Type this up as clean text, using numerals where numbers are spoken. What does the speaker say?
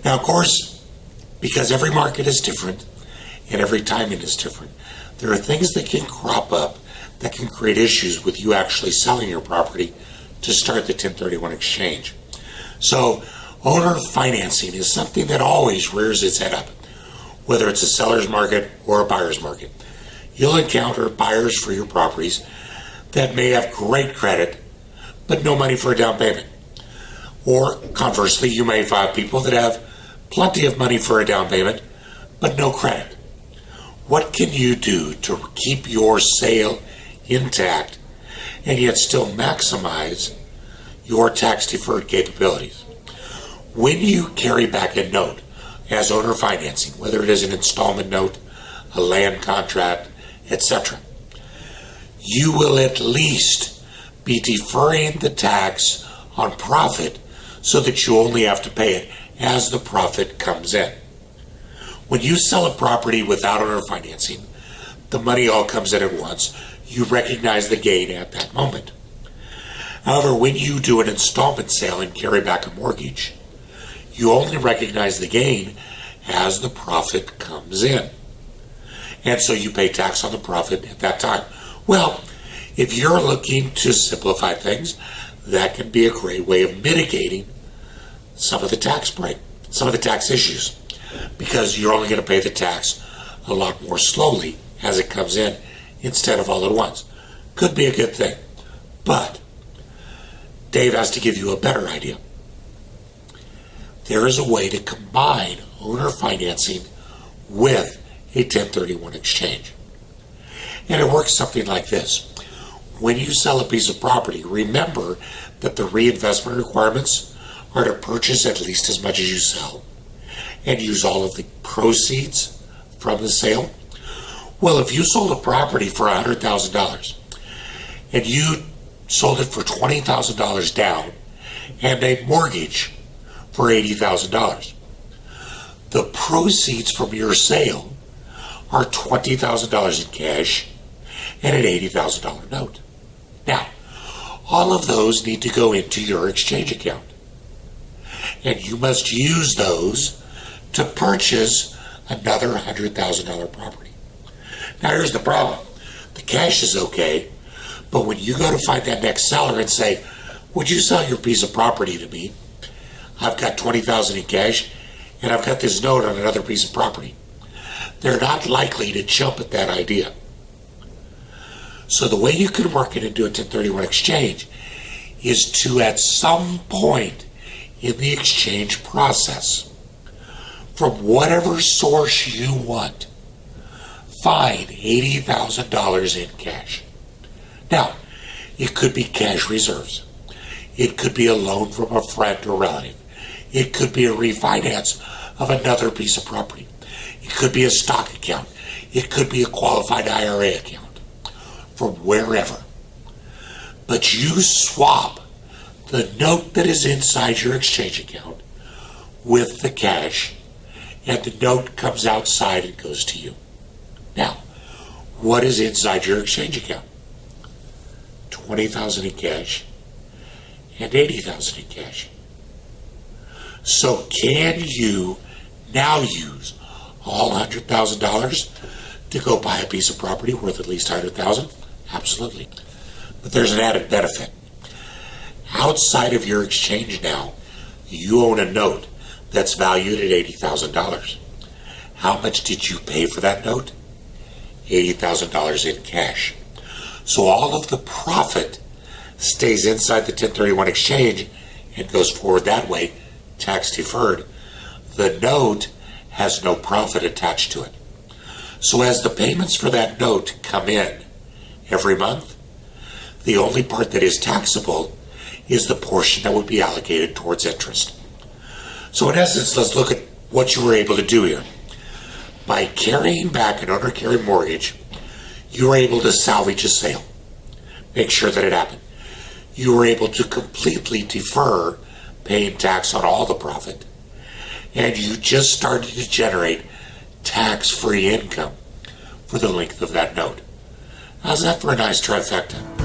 Now, of course, because every market is different and every timing is different, there are things that can crop up that can create issues with you actually selling your property to start the 1031 exchange. So owner financing is something that always rears its head up, whether it's a seller's market or a buyer's market. You'll encounter buyers for your properties that may have great credit, but no money for a down payment. Or conversely, you may find people that have plenty of money for a down payment, but no credit. What can you do to keep your sale intact and yet still maximize your tax-deferred capabilities? When you carry back a note as owner financing, whether it is an installment note, a land contract, etc., you will at least be deferring the tax on profit so that you only have to pay it as the profit comes in. When you sell a property without owner financing, the money all comes in at once. You recognize the gain at that moment. However, when you do an installment sale and carry back a mortgage, you only recognize the gain as the profit comes in. And so you pay tax on the profit at that time. Well, if you're looking to simplify things, that can be a great way of mitigating some of the tax issues, because you're only going to pay the tax a lot more slowly as it comes in instead of all at once. Could be a good thing. But Dave has to give you a better idea. There is a way to combine owner financing with a 1031 exchange. And it works something like this. When you sell a piece of property, remember that the reinvestment requirements are to purchase at least as much as you sell and use all of the proceeds from the sale. Well, if you sold a property for $100,000 and you sold it for $20,000 down and a mortgage for $80,000, the proceeds from your sale are $20,000 in cash and an $80,000 note. Now, all of those need to go into your exchange account, and you must use those to purchase another $100,000 property. Now, here's the problem. The cash is okay, but when you go to find that next seller and say, would you sell your piece of property to me? I've got $20,000 in cash, and I've got this note on another piece of property. They're not likely to jump at that idea. So the way you can work it into a 1031 exchange is to, at some point in the exchange process, from whatever source you want, find $80,000 in cash. Now, it could be cash reserves. It could be a loan from a friend or relative. It could be a refinance of another piece of property. It could be a stock account. It could be a qualified IRA account from wherever. But you swap the note that is inside your exchange account with the cash, and the note comes outside and goes to you. Now, what is inside your exchange account? $20,000 in cash and $80,000 in cash. So can you now use all $100,000 to go buy a piece of property worth at least $100,000? Absolutely. But there's an added benefit. Outside of your exchange now, you own a note that's valued at $80,000. How much did you pay for that note? $80,000 in cash. So all of the profit stays inside the 1031 exchange and goes forward that way, tax deferred. The note has no profit attached to it. So as the payments for that note come in every month, the only part that is taxable is the portion that would be allocated towards interest. So in essence, let's look at what you were able to do here. By carrying back an owner-carried mortgage, you were able to salvage a sale. Make sure that it happened. You were able to completely defer paying tax on all the profit, and you just started to generate tax-free income for the length of that note. How's that for a nice trifecta?